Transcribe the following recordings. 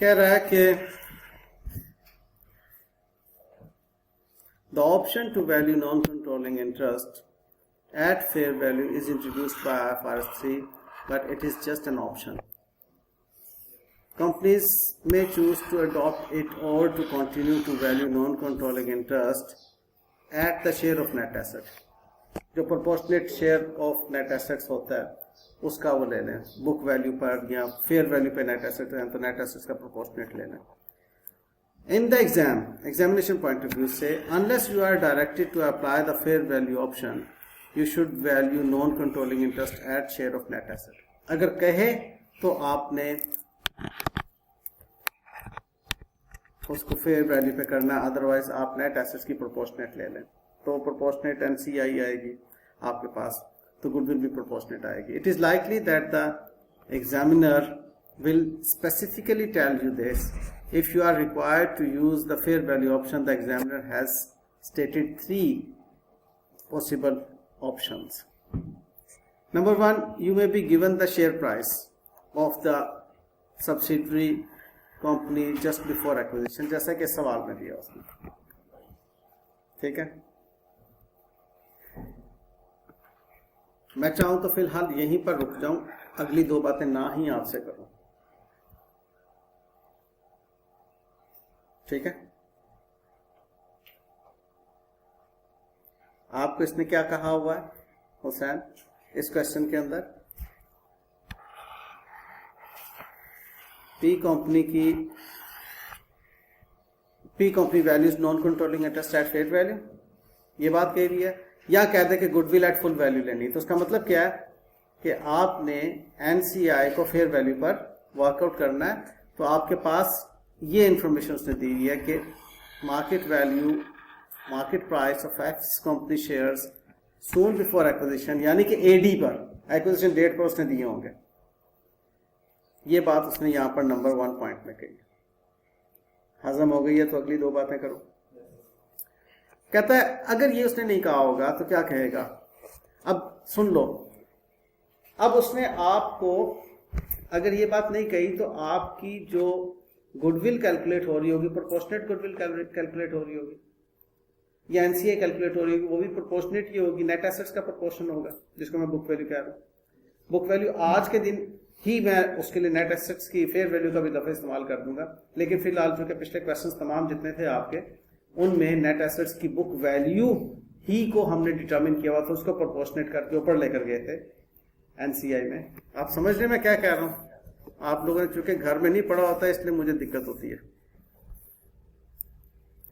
कह रहा है कि the option to value non-controlling interest at fair value is introduced by IFRS 3, but it is just an option. Companies may choose to adopt it or to continue to value non-controlling interest at the share of net asset. जो proportionate share of net assets होता है उसका वो ले लें, book value पर या fair value पे नेट एसेट है तो नेट एसेट्स का proportionate ले लें. In the examination point of view, say unless you are directed to apply the fair value option, you should value non-controlling interest at share of net asset. अगर कहे तो आपने उसको फेयर वैल्यू पे करना, अदरवाइज आप नेट एसेट्स की proportionate ले लें. तो प्रोपोर्शनेट एनसीआई आएगी आपके पास, तो गुडविल भी प्रोपोर्शनेट आएगी. It is likely that the examiner will specifically tell you this. If you are required to use the fair value option, the examiner has stated 3 possible options. Number 1, you may be given the share price of the subsidiary company just before acquisition, जैसा कि सवाल में दिया उसने. ठीक है, मैं चाहूं तो फिलहाल यहीं पर रुक जाऊं, अगली 2 बातें ना ही आपसे करूं. ठीक है, आपको इसने क्या कहा हुआ है हुसैन इस क्वेश्चन के अंदर? P company values non controlling interest at fair value, ये बात कह रही है, या कह दे कि गुडविल एट फुल वैल्यू लेनी. तो उसका मतलब क्या है कि आपने एनसीआई को फेयर वैल्यू पर वर्कआउट करना है. तो आपके पास ये इंफॉर्मेशन उसने दी हुई है कि market value, market price of x company shares soon before acquisition, यानी कि एडी पर, एक्विजिशन डेट पर उसने दिए होंगे. ये बात उसने यहां पर नंबर 1 पॉइंट में कही. हजम हो गई है तो अगली 2 बातें करो. कहता है अगर ये उसने नहीं कहा होगा तो क्या कहेगा. अब सुन लो, अब उसने आपको अगर ये बात नहीं कही तो आपकी जो गुडविल कैलकुलेट हो रही होगी, प्रोपोर्शनेट गुडविल कैलकुलेट हो रही होगी, या एनसीए कैलकुलेट हो रही होगी, वो भी प्रोपोर्शनेट ही होगी, नेट एसेट्स का प्रोपोर्शन होगा, जिसको मैं बुक वैल्यू कह रहा हूं. बुक वैल्यू आज के दिन ही मैं उसके लिए नेट एसेट्स की फेयर वैल्यू का भी दफा इस्तेमाल कर दूंगा, लेकिन फिलहाल चूंकि पिछले क्वेश्चंस तमाम जितने थे आपके, उनमें नेट एसेट्स की बुक वैल्यू ही को हमने डिटरमिन किया हुआ था, उसको प्रोपोर्शनेट करके ऊपर लेकर गए थे एनसीआई में. आप समझ रहे मैं क्या कह रहा हूं? आप लोगों ने चूंकि घर में नहीं पढ़ा होता है इसलिए मुझे दिक्कत होती है,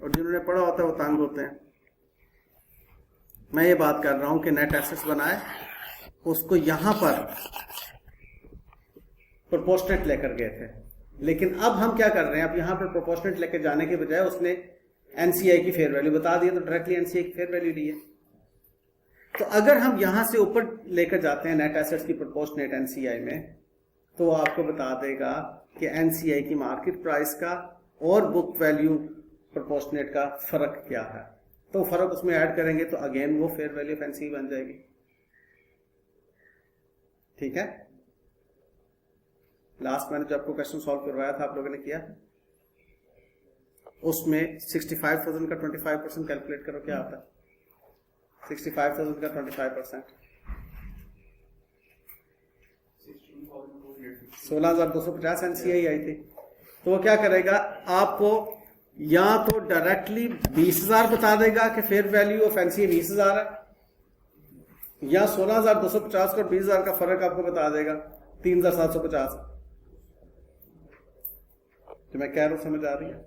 और जिन्होंने पढ़ा होता है वो तंग होते हैं. मैं ये बात कर रहा हूं कि नेट एसेट्स बनाए, उसको यहां पर प्रोपोर्शनेट लेकर गए थे, लेकिन अब हम क्या कर रहे हैं, अब यहां पर प्रोपोर्शनेट लेकर जाने के बजाय उसने एनसीआई की फेयर वैल्यू बता दी, तो डायरेक्टली एनसीआई की फेयर वैल्यू ली है. तो अगर हम यहां से ऊपर लेकर जाते हैं नेट एसेट्स की प्रोपोर्शनेट एनसीआई में, तो आपको बता देगा कि एनसीआई की मार्केट प्राइस का और बुक वैल्यू प्रोपोर्शनेट का फर्क क्या है. तो फर्क उसमें ऐड करेंगे तो अगेन वो फेयर वैल्यू ऑफ एनसीआई बन जाएगी. ठीक है, लास्ट मैंने जो आपको क्वेश्चन सॉल्व करवाया था आप लोगों ने किया, उसमें 65,000 का 25% कैलकुलेट करो, क्या आता है 65,000 का 25%? 16,250 एनसीआई आई थी. तो वो क्या करेगा, आपको या तो डायरेक्टली 20,000 बता देगा कि फेयर वैल्यू ऑफ एनसीआई 20,000 है, या 16,250 का 20,000 का फर्क आपको बता देगा 3,750. तो मैं कह रहा हूं समझ आ रही है?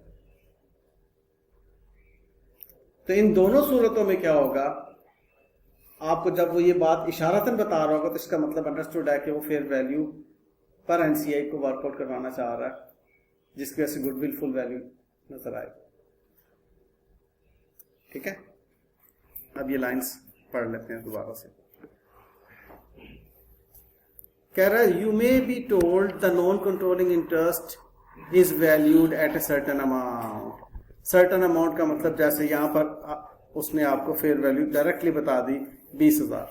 तो इन दोनों सूरतों में क्या होगा, आपको जब वो ये बात इशारतन बता रहा होगा तो इसका मतलब अंडरस्टूड है कि वो फेयर वैल्यू पर एनसीआई को वर्कआउट करवाना चाह रहा है, जिसकी वजह से गुडविल फुल वैल्यू नजर आएगी. ठीक है, अब ये लाइंस पढ़ लेते हैं दोबारा से. कह रहा है you may be told the non controlling interest is valued at a certain amount. Certain amount का मतलब जैसे यहां पर उसने आपको फेयर वैल्यू डायरेक्टली बता दी 20,000.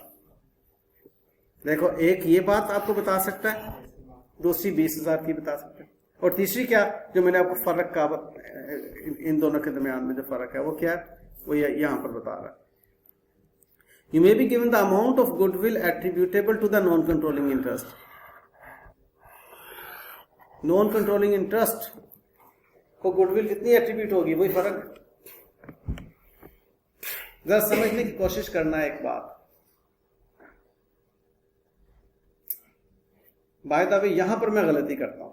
देखो, एक ये बात आपको बता सकता है, दूसरी 20,000 की बता सकता है, और तीसरी क्या, जो मैंने आपको फर्क का इन दोनों के दरमियान में जो फर्क है वो क्या है, वो यहां पर बता रहा है। You may be given the amount of goodwill attributable to the non-controlling interest. Non-controlling interest को गुडविल कितनी एट्रीब्यूट होगी, वही फर्क जरा समझने की कोशिश करना है। एक बात बाय द वे, यहां पर मैं गलती करता हूं,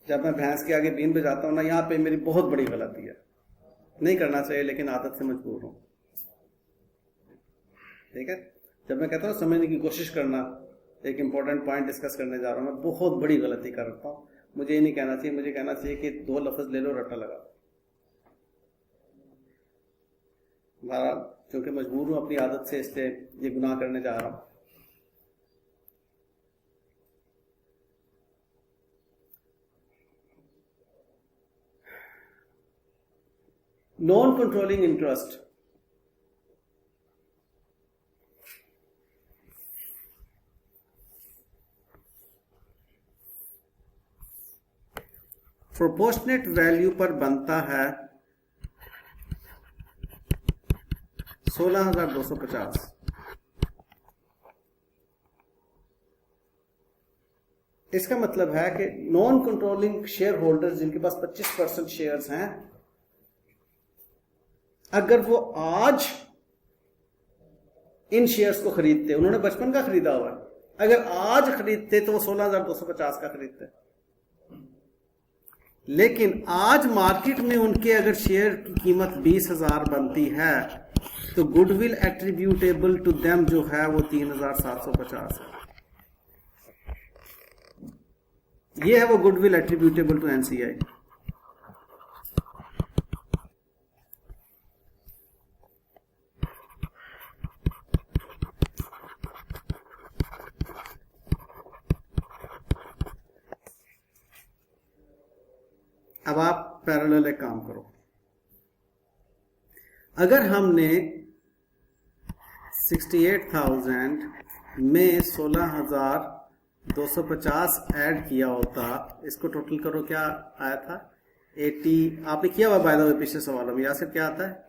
जब मैं भैंस के आगे बीन बजाता हूं ना, यहां पे मेरी बहुत बड़ी गलती है, नहीं करना चाहिए लेकिन आदत से मजबूर हूं। ठीक है, जब मैं कहता हूं समझने की कोशिश करना, एक इंपॉर्टेंट पॉइंट डिस्कस करने जा रहा हूं, मैं बहुत बड़ी गलती करता हूं। मुझे ये नहीं कहना चाहिए, मुझे कहना चाहिए कि 2 लफ्ज ले लो, रट्टा लगा। क्योंकि मजबूर हूं अपनी आदत से, इसलिए ये गुनाह करने जा रहा हूं। Non controlling interest proportionate value पर बनता है 16,250। इसका मतलब है कि नॉन कंट्रोलिंग शेयर होल्डर्स जिनके पास 25% शेयर्स हैं, अगर वो आज इन शेयर्स को खरीदते, उन्होंने बचपन का खरीदा हुआ है, अगर आज खरीदते तो वो 16,250 का खरीदते। लेकिन आज मार्केट में उनके अगर शेयर की कीमत 20,000 बनती है तो गुडविल एट्रीब्यूटेबल टू देम जो है वो 3,750 है। ये है वो गुडविल एट्रीब्यूटेबल टू एनसीआई। अब आप पैरेलल एक काम करो, अगर हमने 68,000 में 16,250 ऐड किया होता, इसको टोटल करो, क्या आया था 80, आपने किया हुआ बाय द वे पिछले सवालों में, यहाँ से क्या आता है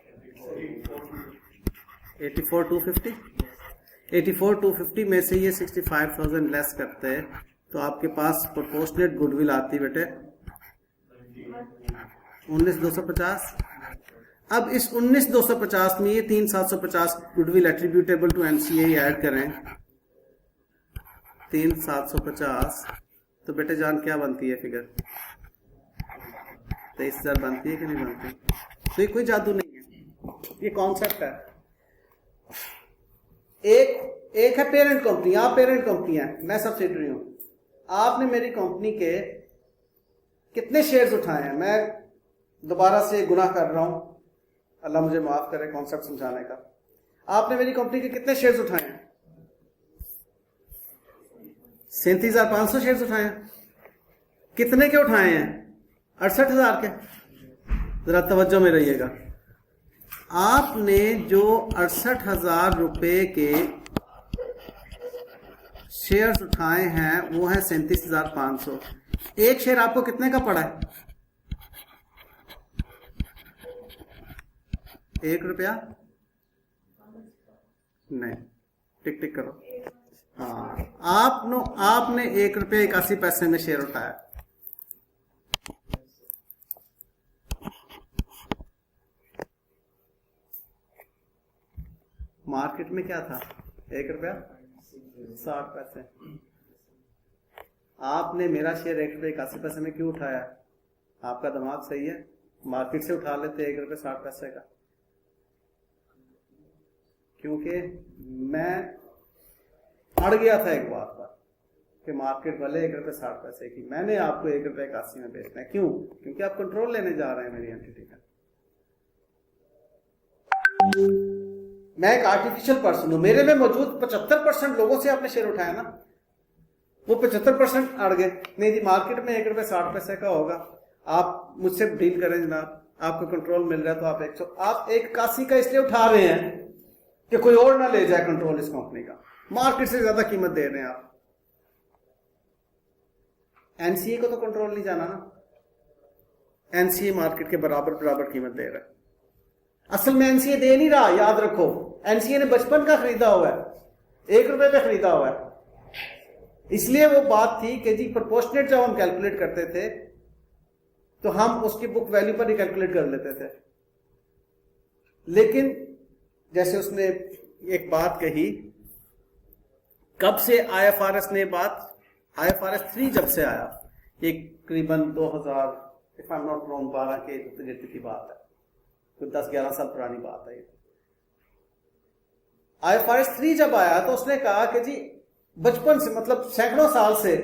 84,250। 84,250 में से ये 65,000 लेस करते हैं तो आपके पास प्रोपोर्शनेट गुडविल आती बेटे 19,250। अब इस 19,250 में ये 3,750 goodwill attributable to NCI add करें, 3,750, तो बेटे जान क्या बनती है फिगर, 23,000 बनती है कि नहीं बनती? तो ये कोई जादू नहीं है, ये कॉन्सेप्ट है। एक है पेरेंट कंपनी, आप पेरेंट कंपनी है, मैं सब्सिडरी हूं। आपने मेरी कंपनी के कितने शेयर्स उठाए हैं, मैं दोबारा से गुनाह कर रहा हूं, अल्लाह मुझे माफ करे कॉन्सेप्ट समझाने का। आपने मेरी कंपनी के कितने शेयर्स उठाए हैं? 37,500 शेयर्स उठाए हैं। कितने के उठाए हैं? 68,000 के। जरा तवज्जो में रहिएगा, आपने जो 68,000 रुपए के शेयर्स उठाए हैं वो है 37,500। एक शेयर आपको कितने का पड़ा है? 1 रुपया? नहीं, टिक टिक करो। हाँ, आपने 1 रुपया 81 पैसे में शेयर उठाया। मार्केट में क्या था? 1 रुपया 60 पैसे। आपने मेरा शेयर 1 रुपये 81 पैसे में क्यों उठाया? आपका दिमाग सही है, मार्केट से उठा लेते 1 रुपये 60 पैसे का। क्योंकि मैं अड़ गया था एक बात पर कि मार्केट वाले 1 रुपये 60 पैसे की, मैंने आपको 1 रुपये 81 में बेचना है। क्यों? क्योंकि आप कंट्रोल लेने जा रहे हैं मेरी एंटिटी का। मैं एक आर्टिफिशियल पर्सन हूं, मेरे में मौजूद 75% लोगों से आपने शेयर उठाया ना, वो 75% अड़ गए। नहीं जी, मार्केट में 1 रुपये 60 पैसे का होगा, आप मुझसे डील करें जनाब, आपको कंट्रोल मिल रहा है तो आप 81 का इसलिए उठा रहे हैं कि कोई और ना ले जाए कंट्रोल इस कंपनी का। मार्केट से ज्यादा कीमत दे रहे हैं आप। एनसीए को तो कंट्रोल नहीं जाना ना, एनसीए मार्केट के बराबर बराबर कीमत दे रहा है। असल में एनसीए दे नहीं रहा, याद रखो, एनसीए ने 55 का खरीदा हुआ है, 1 रुपए पे खरीदा हुआ है। इसलिए वो बात थी कि जी प्रोपोर्शनेट जब हम कैलकुलेट करते थे तो हम उसकी बुक वैल्यू पर ही कैलकुलेट कर लेते थे। लेकिन जैसे उसने एक बात कही, कब से आईएफआरएस ने बात, आईएफआरएस 3 जब से आया, एक करीबन 2000 if I am not wrong 12 के इर्द की बात है, तो 10-11 साल पुरानी बात है। आईएफआरएस 3 जब आया तो उसने कहा कि जी बचपन से, मतलब सैकड़ों साल से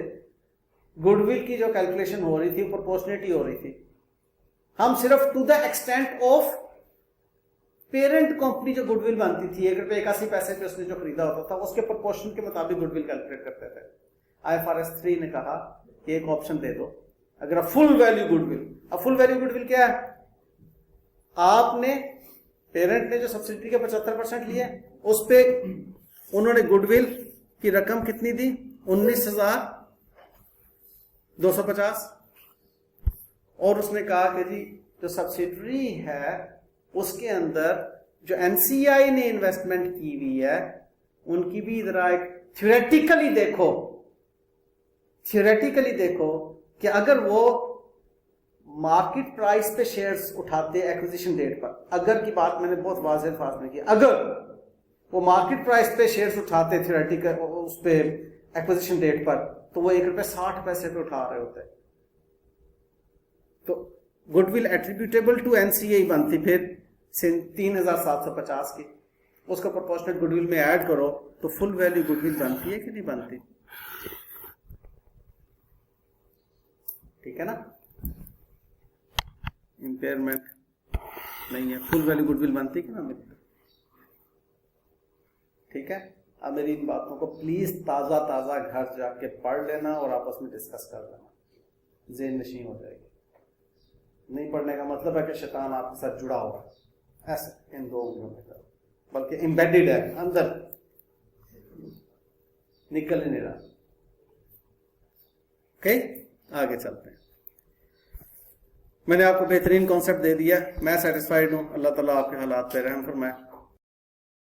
गुडविल की जो कैलकुलेशन हो रही थी वो प्रोपोर्शनेट हो रही थी। हम सिर्फ to the extent of parent company जो गुडविल बनती थी, 1 रुपए 81 पैसे पे उसने जो खरीदा होता था उसके प्रोपोर्शन के मुताबिक गुडविल कैलकुलेट करते थे। आईएफआरएस 3 ने कहा कि एक ऑप्शन दे दो, अगर फुल वैल्यू गुडविल। अब फुल वैल्यू गुडविल क्या है? आपने, पेरेंट ने जो सब्सिडी के 75% लिए, उस पे उन्होंने गुडविल की रकम कितनी दी? 19,250। और उसने कहा कि जी जो सब्सिडरी है उसके अंदर जो एनसीआई ने इन्वेस्टमेंट की हुई है उनकी भी जरा एक थ्योरेटिकली देखो कि अगर वो मार्केट प्राइस पे शेयर्स उठाते एक्विजिशन डेट पर, अगर की बात मैंने बहुत वाज़ेह अल्फाज में की, अगर वो मार्केट प्राइस पे शेयर्स उठाते थ्योरेटिकल उस पे एक्विजिशन डेट पर, तो वो 1 रुपए 60 पैसे पे उठा रहे होते। तो गुडविल एट्रीब्यूटेबल टू एनसीए बनती फिर 3750 की, उसका प्रोपोर्शनेट गुडविल में ऐड करो तो फुल वैल्यू गुडविल बनती है कि नहीं बनती? ठीक है ना, इंपेयरमेंट नहीं है, फुल वैल्यू गुडविल बनती कि ना मिलती? ठीक है। अब मेरी इन बातों को प्लीज ताजा घर जाके पढ़ लेना और आपस में डिस्कस कर लेना, ज़हन नशीं हो जाएगी। नहीं पढ़ने का मतलब है कि शैतान आपके साथ जुड़ा हुआ है, ऐसे इन 2 उंगलियों में, बल्कि एम्बेडेड है अंदर, निकल ही नहीं रहा। ओके, आगे चलते हैं। मैंने आपको बेहतरीन कॉन्सेप्ट दे दिया, मैं सेटिस्फाइड हूं। अल्लाह ताला आपके हालात पे रहम फरमाए।